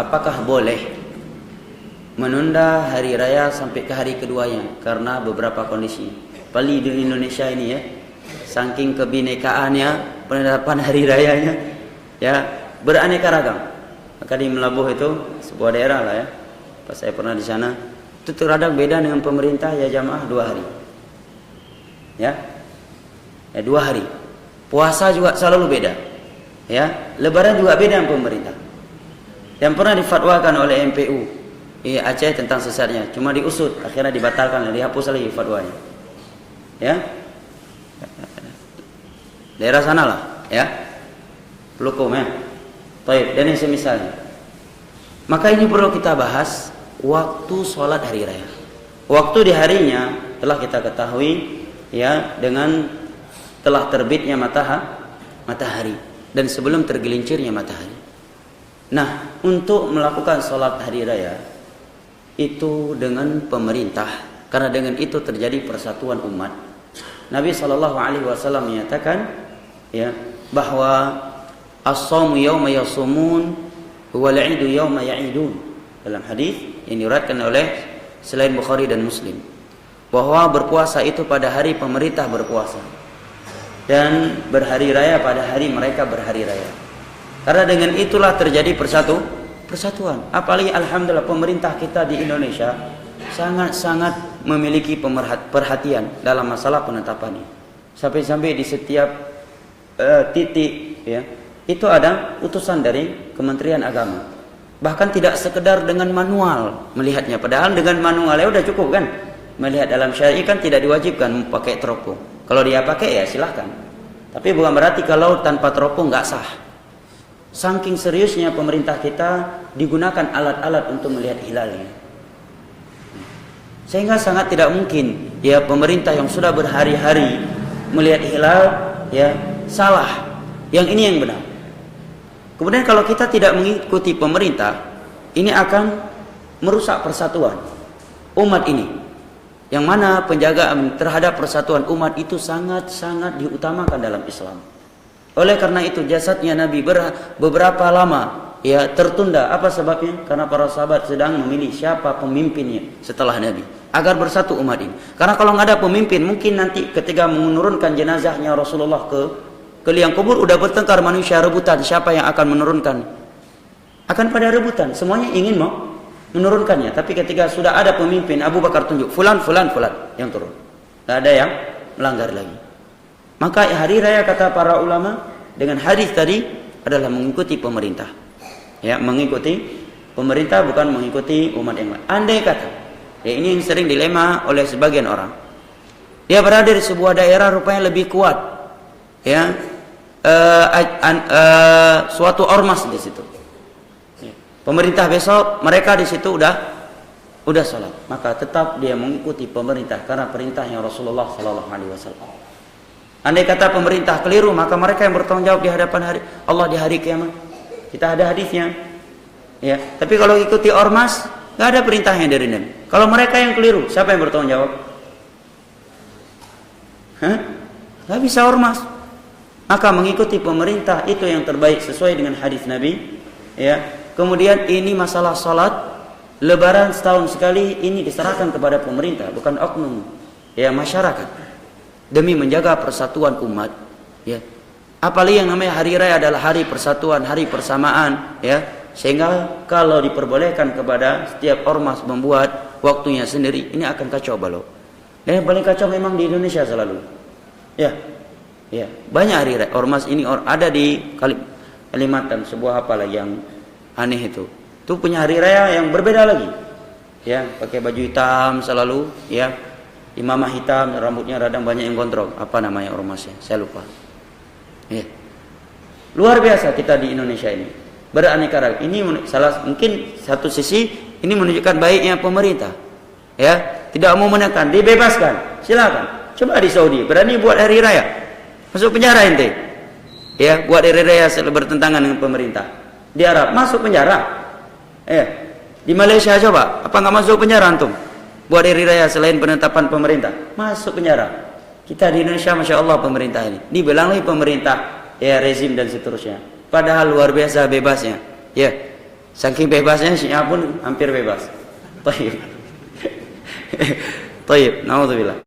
apakah boleh menunda hari raya sampai ke hari keduanya karena beberapa kondisi. Paling di Indonesia ini ya, saking kebinekaannya penetapan hari rayanya ya beraneka ragam. Maka di Melabuh itu sebuah daerah lah ya, pas saya pernah di sana, itu terkadang beda dengan pemerintah ya jamaah 2 hari. Ya 2 hari. Puasa juga selalu beda. Ya, Lebaran juga beda dengan pemerintah. Yang pernah difatwakan oleh MPU Aceh tentang sesatnya, cuma diusut, akhirnya dibatalkan, dihapus lagi fatwanya. Ya, daerah sana lah, ya, Pelukum ya. Baik, dan yang semisalnya. Maka ini perlu kita bahas waktu sholat hari raya. Waktu di harinya telah kita ketahui, ya, dengan telah terbitnya matahari dan sebelum tergelincirnya matahari. Nah, untuk melakukan sholat hari raya itu dengan pemerintah, karena dengan itu terjadi persatuan umat. Nabi SAW menyatakan ya bahwa as-shawmu yawma yasumun wal 'idu yawma ya'idun, dalam hadis yang diriwayatkan oleh selain Bukhari dan Muslim, bahwa berpuasa itu pada hari pemerintah berpuasa dan berhari raya pada hari mereka berhari raya. Karena dengan itulah terjadi persatuan. Apalagi alhamdulillah pemerintah kita di Indonesia sangat-sangat memiliki perhatian dalam masalah penetapan ini. Sampai-sampai di setiap titik ya, itu ada utusan dari Kementerian Agama. Bahkan tidak sekedar dengan manual melihatnya, padahal dengan manual ya udah cukup kan. Melihat dalam syariat kan tidak diwajibkan pakai teropong. Kalau dia pakai ya silahkan. Tapi bukan berarti kalau tanpa teropong nggak sah. Saking seriusnya pemerintah kita digunakan alat-alat untuk melihat hilalnya. Sehingga sangat tidak mungkin ya pemerintah yang sudah berhari-hari melihat hilal ya salah. Yang ini yang benar. Kemudian kalau kita tidak mengikuti pemerintah, ini akan merusak persatuan umat ini. Yang mana penjagaan terhadap persatuan umat itu sangat-sangat diutamakan dalam Islam. Oleh karena itu jasadnya Nabi beberapa lama ya tertunda. Apa sebabnya? Karena para sahabat sedang memilih siapa pemimpinnya setelah Nabi agar bersatu umat ini. Karena kalau nggak ada pemimpin, mungkin nanti ketika menurunkan jenazahnya Rasulullah ke liang kubur udah bertengkar manusia, rebutan siapa yang akan menurunkan. Akan pada rebutan, semuanya ingin mau menurunkannya. Tapi ketika sudah ada pemimpin, Abu Bakar tunjuk fulan yang turun. Nggak ada yang melanggar lagi. Maka hari raya kata para ulama dengan hadis tadi adalah mengikuti pemerintah. Ya, mengikuti pemerintah bukan mengikuti umat yang lain. Andai kata, ya ini yang sering dilema oleh sebagian orang. Dia berada di sebuah daerah rupanya lebih kuat, ya, suatu ormas di situ. Pemerintah besok mereka di situ udah salat, maka tetap dia mengikuti pemerintah karena perintahnya Rasulullah SAW. Andai kata pemerintah keliru, maka mereka yang bertanggung jawab di hadapan Allah di hari kiamat. Kita ada hadisnya. Ya, tapi kalau ikuti ormas, nggak ada perintahnya dari Nabi. Kalau mereka yang keliru, siapa yang bertanggung jawab? Nggak bisa ormas. Maka mengikuti pemerintah itu yang terbaik sesuai dengan hadis Nabi. Ya. Kemudian ini masalah salat Lebaran setahun sekali ini diserahkan kepada pemerintah, bukan oknum ya masyarakat. Demi menjaga persatuan umat, ya. Apalagi yang namanya hari raya adalah hari persatuan, hari persamaan, ya. Sehingga kalau diperbolehkan kepada setiap ormas membuat waktunya sendiri, ini akan kacau balau. Dan yang paling kacau memang di Indonesia selalu, ya, ya. Banyak hari raya ormas ini ada di Kalimantan, sebuah apalah yang aneh itu punya hari raya yang berbeda lagi, ya. Pakai baju hitam selalu, ya. Imamah hitam, rambutnya radang banyak yang gondrong. Apa namanya ormasnya? Saya lupa. Ya. Luar biasa kita di Indonesia ini. Beraneka ragam. Ini mungkin satu sisi ini menunjukkan baiknya pemerintah. Ya, tidak mau menekan, dibebaskan. Silakan. Coba di Saudi, berani buat hari raya. Masuk penjara ente. Ya, buat hari raya bertentangan dengan pemerintah. Di Arab masuk penjara. Ya. Di Malaysia coba, apa nggak masuk penjara antum? Buat hari raya selain penetapan pemerintah, masuk penjara. Kita di Indonesia, masya Allah pemerintah ini dibilang lagi pemerintah, ya rezim dan seterusnya. Padahal luar biasa bebasnya, ya. Saking bebasnya Syiah pun hampir bebas. Taib. Taib, naudzubillah.